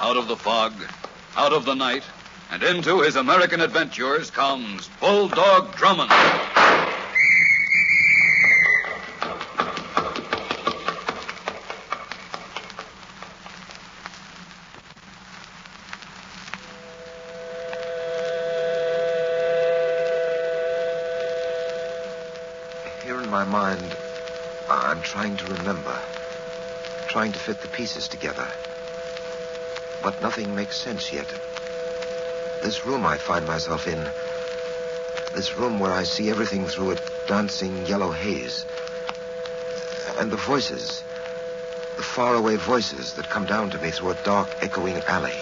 Out of the fog, out of the night, and into his American adventures comes Bulldog Drummond. Here in my mind, I'm trying to remember, trying to fit the pieces together. But nothing makes sense yet. This room I find myself in, this room where I see everything through a dancing yellow haze, and the voices, the faraway voices that come down to me through a dark, echoing alley.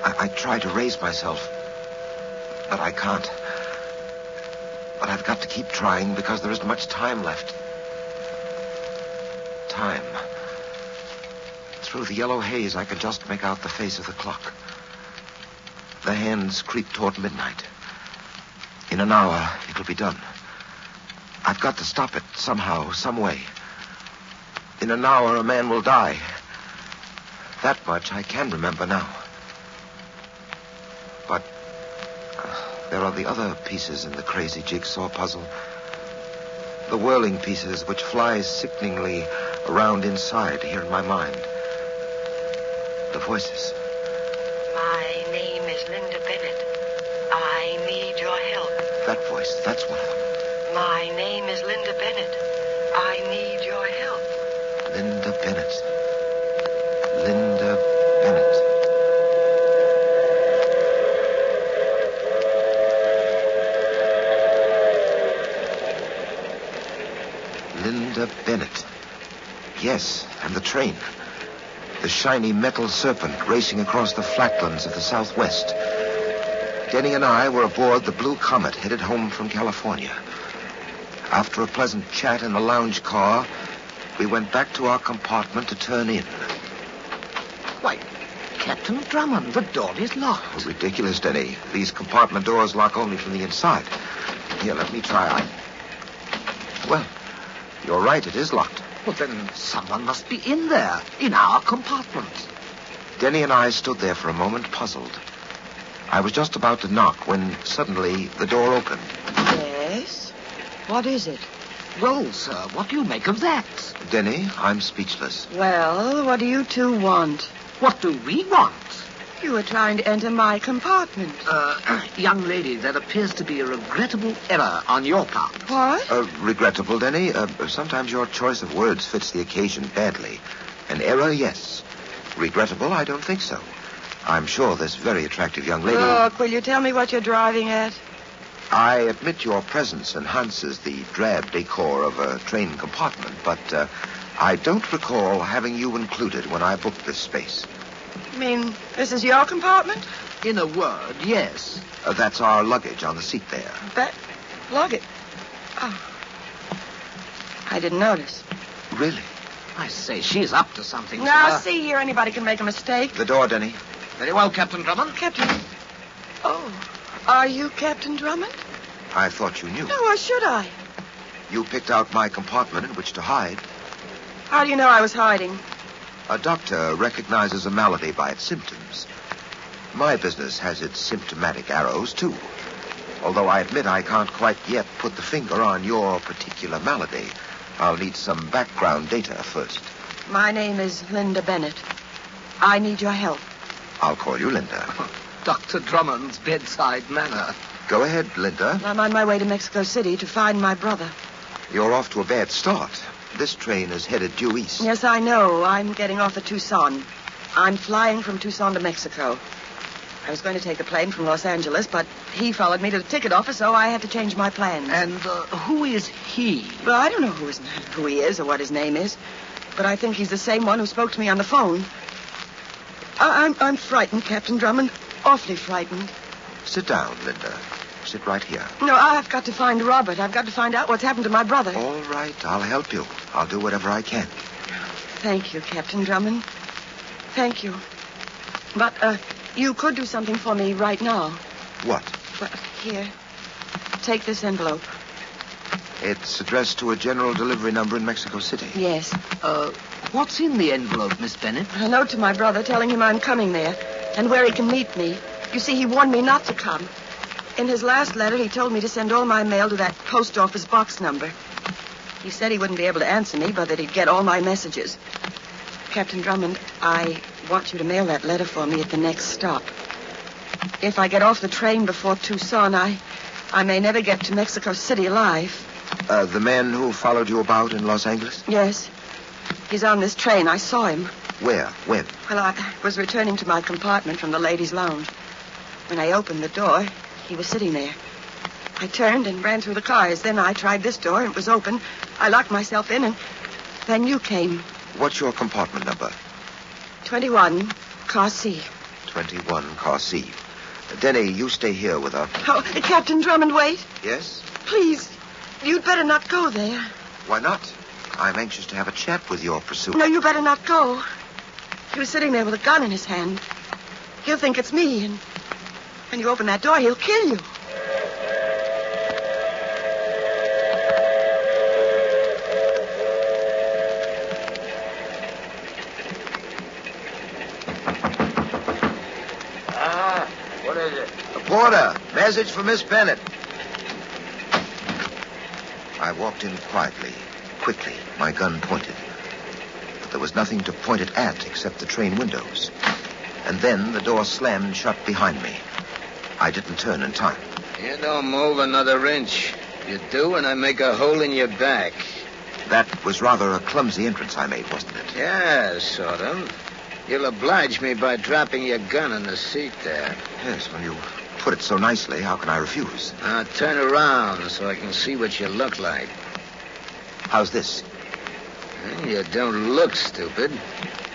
I try to raise myself, but I can't. But I've got to keep trying because there isn't much time left. Time. Through the yellow haze, I can just make out the face of the clock. The hands creep toward midnight. In an hour, it'll be done. I've got to stop it somehow, some way. In an hour, a man will die. That much I can remember now. But there are the other pieces in the crazy jigsaw puzzle. The whirling pieces which fly sickeningly around inside here in my mind. The voices. My name is Linda Bennett. I need your help. That voice, that's one of them. My name is Linda Bennett. I need your help. Linda Bennett. Linda Bennett. Linda Bennett. Yes, and the train. The shiny metal serpent racing across the flatlands of the Southwest. Denny and I were aboard the Blue Comet headed home from California. After a pleasant chat in the lounge car, we went back to our compartment to turn in. Why, Captain Drummond, the door is locked. Oh, ridiculous, Denny. These compartment doors lock only from the inside. Here, let me try. Well, you're right, it is locked. Well, then someone must be in there, in our compartment. Denny and I stood there for a moment, puzzled. I was just about to knock when suddenly the door opened. Yes? What is it? Well, sir, what do you make of that? Denny, I'm speechless. Well, what do you two want? What do we want? You were trying to enter my compartment. Young lady, there appears to be a regrettable error on your part. What? Regrettable, Denny. Sometimes your choice of words fits the occasion badly. An error, yes. Regrettable, I don't think so. I'm sure this very attractive young lady... Look, will you tell me what you're driving at? I admit your presence enhances the drab decor of a train compartment, but I don't recall having you included when I booked this space. You mean this is your compartment? In a word, yes. That's our luggage on the seat there. That luggage? Oh. I didn't notice. Really? I say, she's up to something, Now, sir. see here, anybody can make a mistake. The door, Denny. Very well, Captain Drummond. Captain... Oh, are you Captain Drummond? I thought you knew. No, why should I? You picked out my compartment in which to hide. How do you know I was hiding? A doctor recognizes a malady by its symptoms. My business has its symptomatic arrows, too. Although I admit I can't quite yet put the finger on your particular malady. I'll need some background data first. My name is Linda Bennett. I need your help. I'll call you Linda. Dr. Drummond's bedside manner. Go ahead, Linda. I'm on my way to Mexico City to find my brother. You're off to a bad start. This train is headed due east. Yes, I know. I'm getting off at Tucson. I'm flying from Tucson to Mexico. I was going to take a plane from Los Angeles, but he followed me to the ticket office, so I had to change my plans. And who is he? Well, I don't know who he is or what his name is, but I think he's the same one who spoke to me on the phone. I'm frightened, Captain Drummond. Awfully frightened. Sit down, Linda. Sit right here. No, I've got to find Robert. I've got to find out what's happened to my brother. All right, I'll help you. I'll do whatever I can. Thank you, Captain Drummond. Thank you. But, you could do something for me right now. What? Well, here. Take this envelope. It's addressed to a general delivery number in Mexico City. Yes. What's in the envelope, Miss Bennett? A note to my brother telling him I'm coming there and where he can meet me. You see, he warned me not to come. In his last letter, he told me to send all my mail to that post office box number. He said he wouldn't be able to answer me, but that he'd get all my messages. Captain Drummond, I want you to mail that letter for me at the next stop. If I get off the train before Tucson, I may never get to Mexico City alive. The man who followed you about in Los Angeles? Yes. He's on this train. I saw him. Where? When? Well, I was returning to my compartment from the ladies' lounge. When I opened the door, he was sitting there. I turned and ran through the cars. Then I tried this door, and it was open. I locked myself in, and then you came. What's your compartment number? 21, Car C. 21, Car C. Denny, you stay here with her. Oh, Captain Drummond, wait. Yes? Please, you'd better not go there. Why not? I'm anxious to have a chat with your pursuit. No, you better not go. He was sitting there with a gun in his hand. He'll think it's me, and when you open that door, he'll kill you. What is it? A porter. Message for Miss Bennett. I walked in quietly, quickly, my gun pointed. But there was nothing to point it at except the train windows. And then the door slammed shut behind me. I didn't turn in time. You don't move another inch. You do, and I make a hole in your back. That was rather a clumsy entrance I made, wasn't it? Yeah, sort of. You'll oblige me by dropping your gun in the seat there. Yes, when you put it so nicely, how can I refuse? Now turn around so I can see what you look like. How's this? You don't look stupid.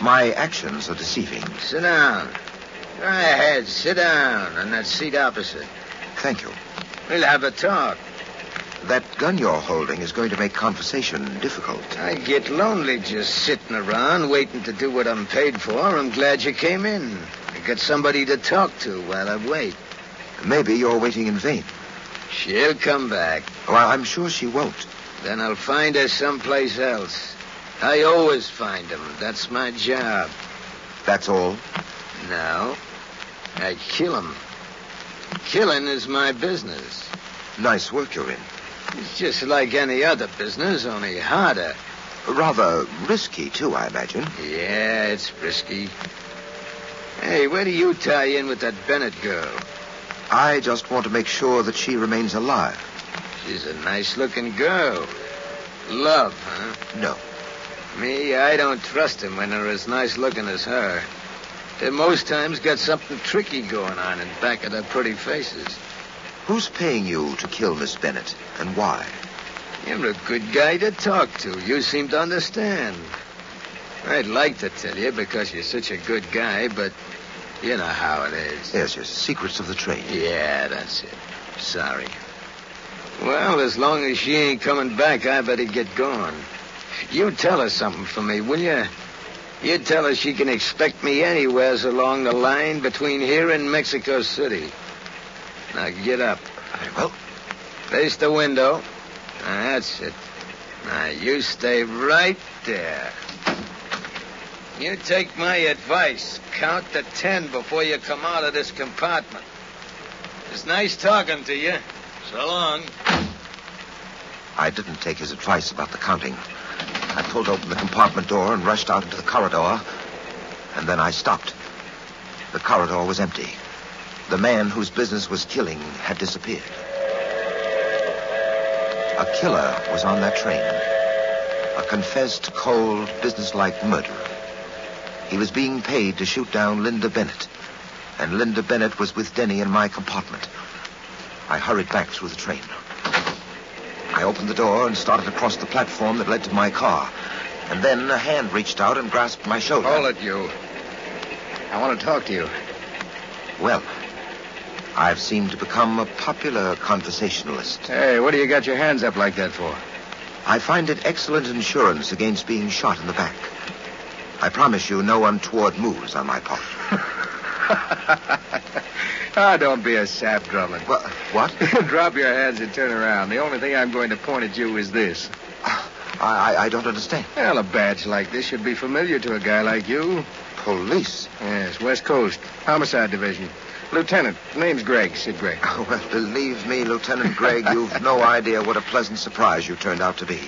My actions are deceiving. Sit down. Go ahead, sit down on that seat opposite. Thank you. We'll have a talk. That gun you're holding is going to make conversation difficult. I get lonely just sitting around waiting to do what I'm paid for. I'm glad you came in. I got somebody to talk to while I wait. Maybe you're waiting in vain. She'll come back. Well, I'm sure she won't. Then I'll find her someplace else. I always find them. That's my job. That's all? No. I kill them. Killing is my business. Nice work you're in. It's just like any other business, only harder. Rather risky, too, I imagine. Yeah, it's risky. Hey, where do you tie in with that Bennett girl? I just want to make sure that she remains alive. She's a nice-looking girl. Love, huh? No. Me, I don't trust them when they're as nice-looking as her. They most times got something tricky going on in back of their pretty faces. Who's paying you to kill Miss Bennett, and why? You're a good guy to talk to. You seem to understand. I'd like to tell you because you're such a good guy, but you know how it is. Yes, secrets of the trade. Yeah, that's it. Sorry. Well, as long as she ain't coming back, I better get going. You tell her something for me, will you? You tell her she can expect me anywheres along the line between here and Mexico City. Now get up. Very well. Face the window. That's it. Now you stay right there. You take my advice. Count to 10 before you come out of this compartment. It's nice talking to you. So long. I didn't take his advice about the counting. I pulled open the compartment door and rushed out into the corridor. And then I stopped. The corridor was empty. The man whose business was killing had disappeared. A killer was on that train. A confessed, cold, businesslike murderer. He was being paid to shoot down Linda Bennett. And Linda Bennett was with Denny in my compartment. I hurried back through the train. I opened the door and started across the platform that led to my car. And then a hand reached out and grasped my shoulder. Hold it, you. I want to talk to you. Well, I've seemed to become a popular conversationalist. Hey, what do you got your hands up like that for? I find it excellent insurance against being shot in the back. I promise you no untoward moves on my part. Don't be a sap, Drummond. What? Drop your hands and turn around. The only thing I'm going to point at you is this. I don't understand. Well, a badge like this should be familiar to a guy like you. Police? Yes, West Coast. Homicide Division. Lieutenant. Name's Gregg. Sid Gregg. Oh, well, believe me, Lieutenant Gregg, you've no idea what a pleasant surprise you turned out to be.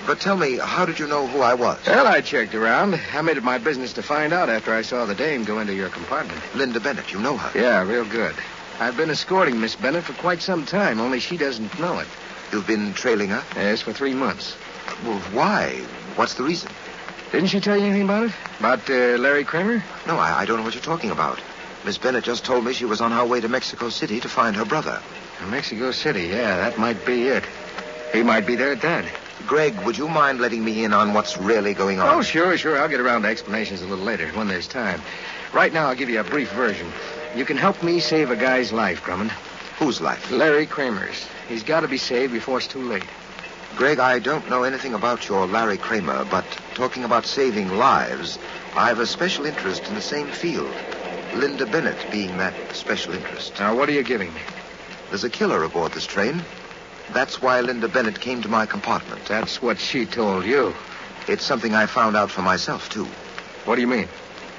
But tell me, how did you know who I was? Well, I checked around. I made it my business to find out after I saw the dame go into your compartment. Linda Bennett, you know her? Yeah, real good. I've been escorting Miss Bennett for quite some time, only she doesn't know it. You've been trailing her? Yes, for 3 months. Well, why? What's the reason? Didn't she tell you anything about it? About Larry Kramer? No, I don't know what you're talking about. Miss Bennett just told me she was on her way to Mexico City to find her brother. Mexico City, yeah, that might be it. He might be there at that. Greg, would you mind letting me in on what's really going on? Oh, sure. I'll get around to explanations a little later, when there's time. Right now, I'll give you a brief version. You can help me save a guy's life, Drummond. Whose life? Larry Kramer's. He's got to be saved before it's too late. Greg, I don't know anything about your Larry Kramer, but talking about saving lives, I have a special interest in the same field. Linda Bennett being that special interest. Now, what are you giving me? There's a killer aboard this train. That's why Linda Bennett came to my compartment. That's what she told you. It's something I found out for myself, too. What do you mean?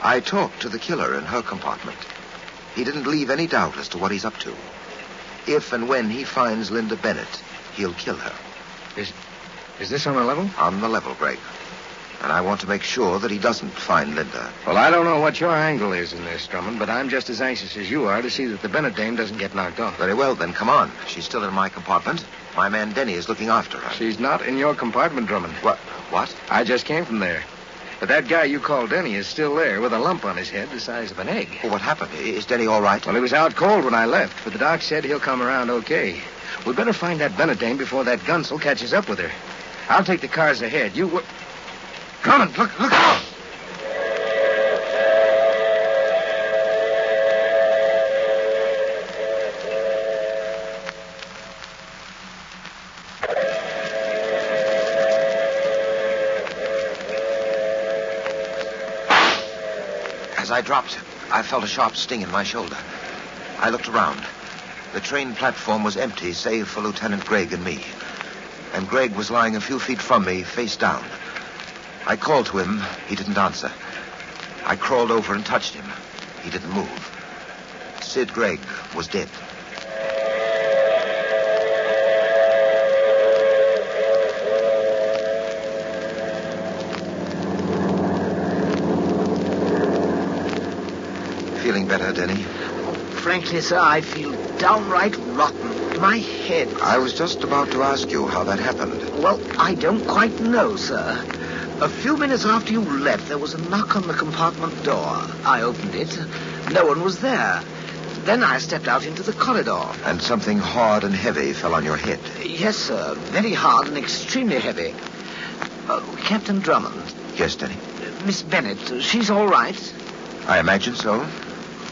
I talked to the killer in her compartment. He didn't leave any doubt as to what he's up to. If and when he finds Linda Bennett, he'll kill her. Is this on the level? On the level, Greg. And I want to make sure that he doesn't find Linda. Well, I don't know what your angle is in this, Drummond, but I'm just as anxious as you are to see that the Bennett dame doesn't get knocked off. Very well, then, come on. She's still in my compartment. My man Denny is looking after her. She's not in your compartment, Drummond. What? I just came from there. But that guy you call Denny is still there with a lump on his head the size of an egg. Well, what happened? Is Denny all right? Well, he was out cold when I left, but the doc said he'll come around okay. We'd better find that Bennett dame before that gunsel catches up with her. I'll take the cars ahead. You... Drummond, look out! As I dropped, I felt a sharp sting in my shoulder. I looked around. The train platform was empty, save for Lieutenant Gregg and me. And Gregg was lying a few feet from me, face down. I called to him. He didn't answer. I crawled over and touched him. He didn't move. Sid Gregg was dead. Feeling better, Denny? Frankly, sir, I feel downright rotten. My head. I was just about to ask you how that happened. Well, I don't quite know, sir. A few minutes after you left, there was a knock on the compartment door. I opened it. No one was there. Then I stepped out into the corridor. And something hard and heavy fell on your head. Yes, sir. Very hard and extremely heavy. Captain Drummond. Yes, Denny? Miss Bennett, she's all right? I imagine so.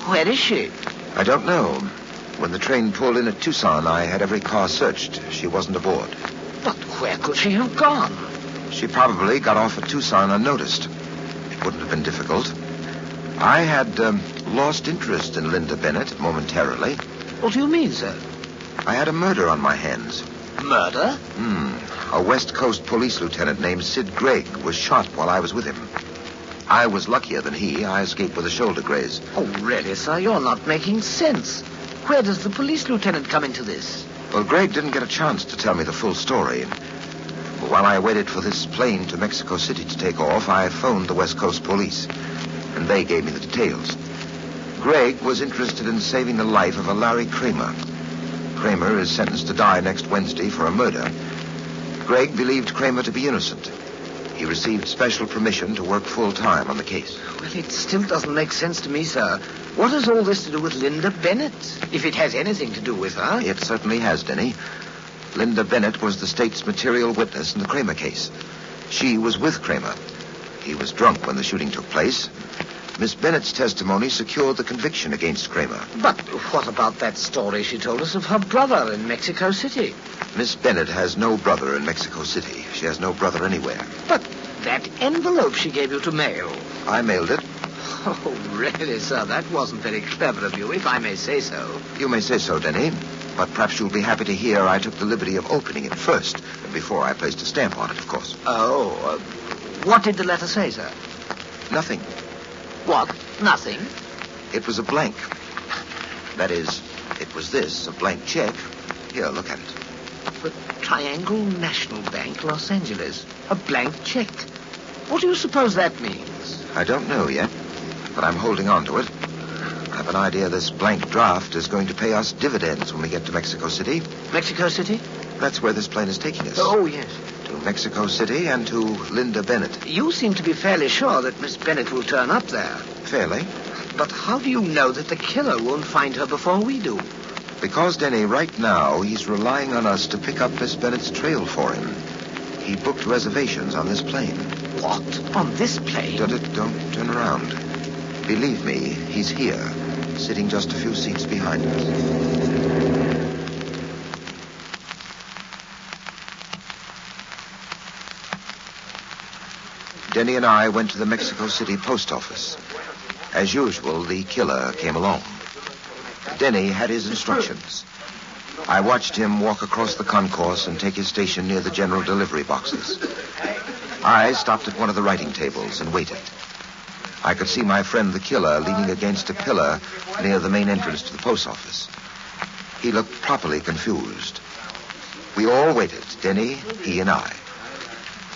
Where is she? I don't know. When the train pulled in at Tucson, I had every car searched. She wasn't aboard. But where could she have gone? She probably got off at Tucson unnoticed. It wouldn't have been difficult. I had lost interest in Linda Bennett momentarily. What do you mean, sir? I had a murder on my hands. Murder? A West Coast police lieutenant named Sid Gregg was shot while I was with him. I was luckier than he. I escaped with a shoulder graze. Oh, really, sir? You're not making sense. Where does the police lieutenant come into this? Well, Gregg didn't get a chance to tell me the full story. While I waited for this plane to Mexico City to take off, I phoned the West Coast police, and they gave me the details. Gregg was interested in saving the life of a Larry Kramer. Kramer is sentenced to die next Wednesday for a murder. Gregg believed Kramer to be innocent. He received special permission to work full-time on the case. Well, it still doesn't make sense to me, sir. What has all this to do with Linda Bennett? If it has anything to do with her. It certainly has, Denny. Linda Bennett was the state's material witness in the Kramer case. She was with Kramer. He was drunk when the shooting took place. Miss Bennett's testimony secured the conviction against Kramer. But what about that story she told us of her brother in Mexico City? Miss Bennett has no brother in Mexico City. She has no brother anywhere. But that envelope she gave you to mail. I mailed it. Oh, really, sir? That wasn't very clever of you, if I may say so. You may say so, Denny. But perhaps you'll be happy to hear I took the liberty of opening it first, before I placed a stamp on it, of course. Oh, what did the letter say, sir? Nothing. What? Nothing? It was a blank. That is, it was this, a blank check. Here, look at it. The Triangle National Bank, Los Angeles. A blank check. What do you suppose that means? I don't know yet, but I'm holding on to it. I have an idea this blank draft is going to pay us dividends when we get to Mexico City. Mexico City? That's where this plane is taking us. Oh, yes. To Mexico City and to Linda Bennett. You seem to be fairly sure that Miss Bennett will turn up there. Fairly. But how do you know that the killer won't find her before we do? Because, Denny, right now, he's relying on us to pick up Miss Bennett's trail for him. He booked reservations on this plane. What? On this plane? Don't turn around. Believe me, he's here, sitting just a few seats behind us. Denny and I went to the Mexico City post office. As usual, the killer came along. Denny had his instructions. I watched him walk across the concourse and take his station near the general delivery boxes. I stopped at one of the writing tables and waited. I could see my friend the killer leaning against a pillar near the main entrance to the post office. He looked properly confused. We all waited, Denny, he, and I.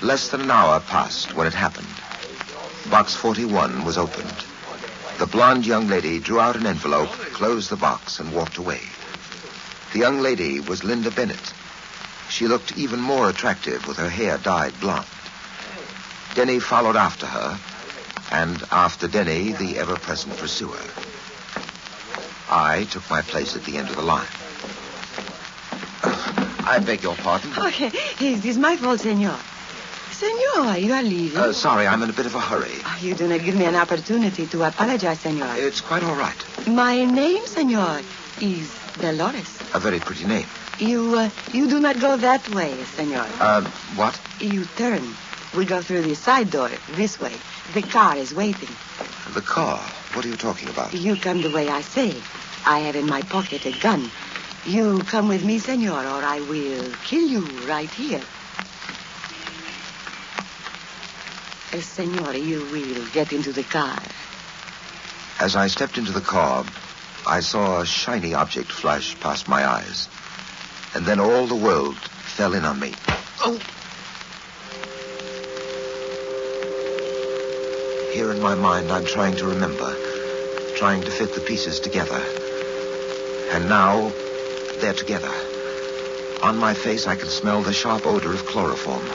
Less than an hour passed when it happened. Box 41 was opened. The blonde young lady drew out an envelope, closed the box, and walked away. The young lady was Linda Bennett. She looked even more attractive with her hair dyed blonde. Denny followed after her, and after Denny, the ever-present pursuer. I took my place at the end of the line. I beg your pardon. Okay, it is my fault, senor. Senor, you are leaving. Sorry, I'm in a bit of a hurry. You do not give me an opportunity to apologize, senor. It's quite all right. My name, senor, is Dolores. A very pretty name. You do not go that way, senor. What? You turn. We go through the side door, this way. The car is waiting. The car? What are you talking about? You come the way I say. I have in my pocket a gun. You come with me, senor, or I will kill you right here. Senor, you will get into the car. As I stepped into the car, I saw a shiny object flash past my eyes. And then all the world fell in on me. Oh! Here in my mind, I'm trying to remember, trying to fit the pieces together. And now, they're together. On my face, I can smell the sharp odor of chloroform.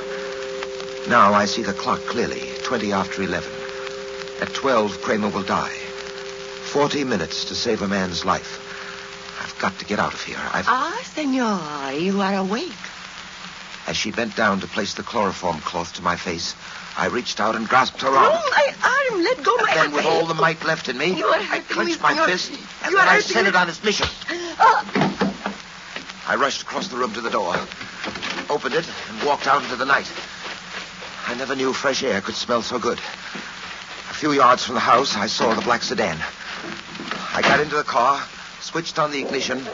Now I see the clock clearly, 20 after 11. At 12, Kramer will die. 40 minutes to save a man's life. I've got to get out of here. Senor, you are awake. As she bent down to place the chloroform cloth to my face, I reached out and grasped her arm. Oh, my arm! Let go my arm. And then, with all the might left in me, I clenched my fist, and then I set it on its mission. I rushed across the room to the door, opened it, and walked out into the night. I never knew fresh air could smell so good. A few yards from the house, I saw the black sedan. I got into the car, switched on the ignition,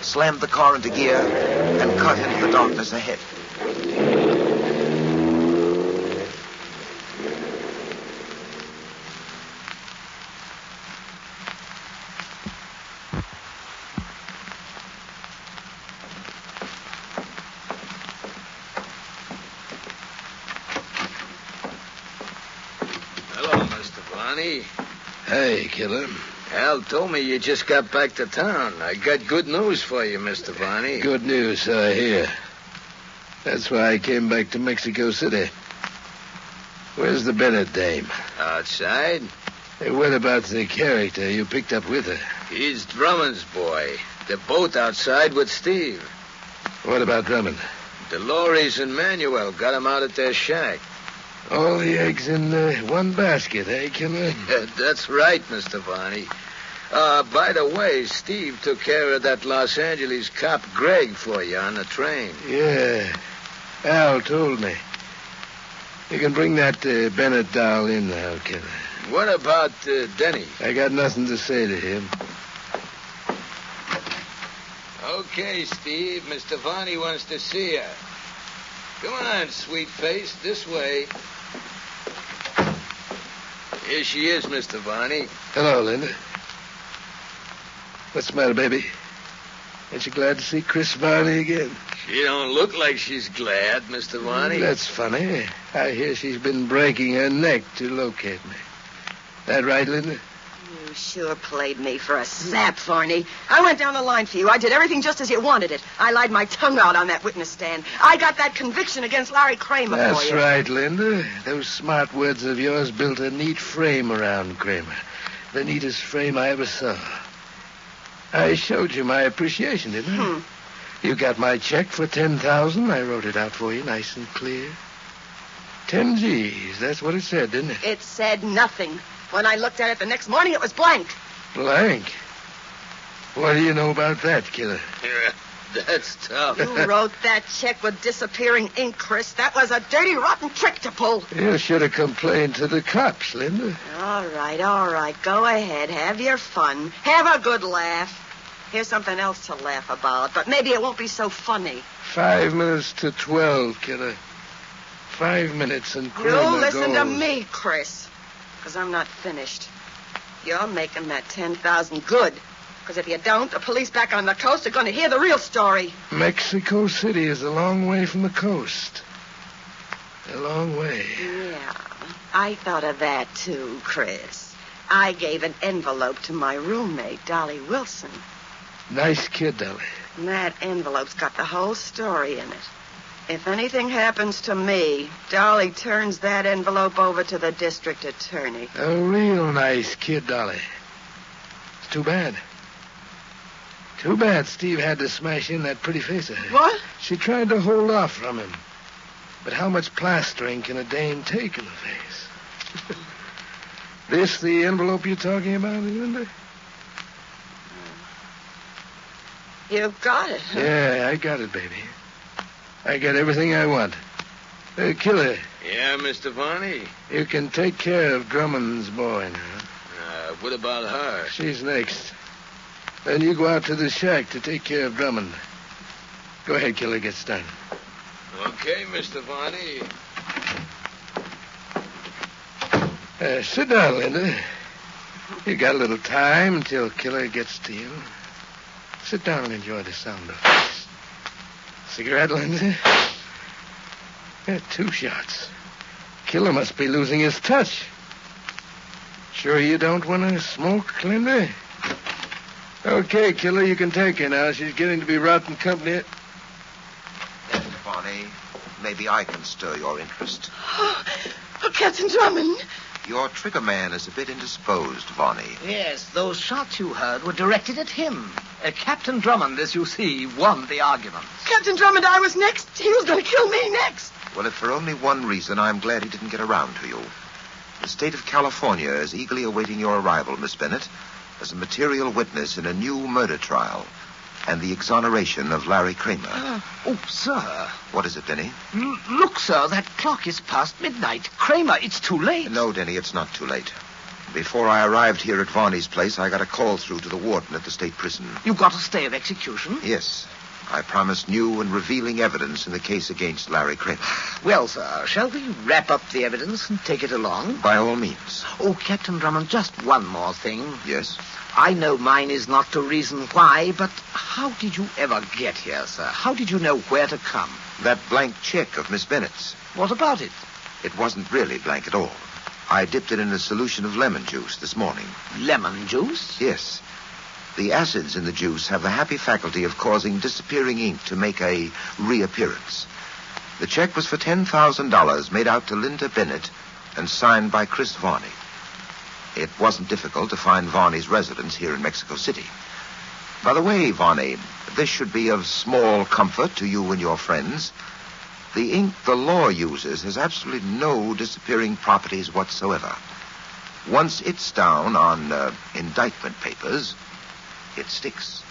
slammed the car into gear, and cut into the darkness ahead. Hey, killer. Al told me you just got back to town. I got good news for you, Mr. Barney. Good news, I hear. That's why I came back to Mexico City. Where's the Bennett dame? Outside? Hey, what about the character you picked up with her? He's Drummond's boy. They're both outside with Steve. What about Drummond? Dolores and Manuel got him out at their shack. All the eggs in one basket, eh, killer? That's right, Mr. Barney. By the way, Steve took care of that Los Angeles cop Greg for you on the train. Yeah. Al told me. You can bring that Bennett doll in now, killer. What about Denny? I got nothing to say to him. Okay, Steve. Mr. Varney wants to see you. Come on, sweet face. This way. Here she is, Mr. Varney. Hello, Linda. What's the matter, baby? Ain't you glad to see Chris Varney again? She don't look like she's glad, Mr. Varney. That's funny. I hear she's been breaking her neck to locate me. That right, Linda? You sure played me for a sap, Varney. I went down the line for you. I did everything just as you wanted it. I lied my tongue out on that witness stand. I got that conviction against Larry Kramer for That's you. right, Linda. Those smart words of yours built a neat frame around Kramer. The neatest frame I ever saw. I showed you my appreciation, didn't I? You got my check for $10,000. I wrote it out for you nice and clear. 10 G's. That's what it said, didn't it? It said nothing. When I looked at it the next morning, it was blank. Blank? What do you know about that, killer? Yeah, that's tough. You wrote that check with disappearing ink, Chris. That was a dirty, rotten trick to pull. You should have complained to the cops, Linda. All right. Go ahead. Have your fun. Have a good laugh. Here's something else to laugh about, but maybe it won't be so funny. 5 minutes to 12, killer. 5 minutes and Kramer You listen to goes. me, Chris, because I'm not finished. You're making that $10,000 good. Because if you don't, the police back on the coast are going to hear the real story. Mexico City is a long way from the coast. A long way. Yeah, I thought of that too, Chris. I gave an envelope to my roommate, Dolly Wilson. Nice kid, Dolly. And that envelope's got the whole story in it. If anything happens to me, Dolly turns that envelope over to the district attorney. A real nice kid, Dolly. It's too bad. Too bad Steve had to smash in that pretty face of hers. What? She tried to hold off from him. But how much plastering can a dame take in the face? This the envelope you're talking about, Linda? You've got it. Huh? Yeah, I got it, baby. I got everything I want. Killer, Yeah, Mr. Varney? you can take care of Drummond's boy now. What about her? She's next. Then you go out to the shack to take care of Drummond. Go ahead, Killer, get started. Okay, Mr. Varney. Sit down, Linda. You got a little time until Killer gets to you. Sit down and enjoy the sound of this. Cigarette, Linda? Yeah, 2 shots. Killer must be losing his touch. Sure you don't want to smoke, Linda? Okay, Killer, you can take her now. She's getting to be rotten company. Mr. Varney, maybe I can stir your interest. Oh, Captain Drummond. Your trigger man is a bit indisposed, Varney. Yes, those shots you heard were directed at him. Captain Drummond, as you see, won the argument. Captain Drummond, I was next. He was going to kill me next. Well, if for only one reason, I'm glad he didn't get around to you. The state of California is eagerly awaiting your arrival, Miss Bennett, as a material witness in a new murder trial and the exoneration of Larry Kramer. Oh, sir. What is it, Denny? Look, sir, that clock is past midnight. Kramer, it's too late. No, Denny, it's not too late. Before I arrived here at Varney's place, I got a call through to the warden at the state prison. You got a stay of execution? Yes. I promised new and revealing evidence in the case against Larry Kramer. Well, sir, shall we wrap up the evidence and take it along? By all means. Oh, Captain Drummond, just one more thing. Yes? I know mine is not the reason why, but how did you ever get here, sir? How did you know where to come? That blank check of Miss Bennett's. What about it? It wasn't really blank at all. I dipped it in a solution of lemon juice this morning. Lemon juice? Yes. The acids in the juice have the happy faculty of causing disappearing ink to make a reappearance. The check was for $10,000 made out to Linda Bennett and signed by Chris Varney. It wasn't difficult to find Varney's residence here in Mexico City. By the way, Varney, this should be of small comfort to you and your friends. The ink the law uses has absolutely no disappearing properties whatsoever. Once it's down on indictment papers, it sticks.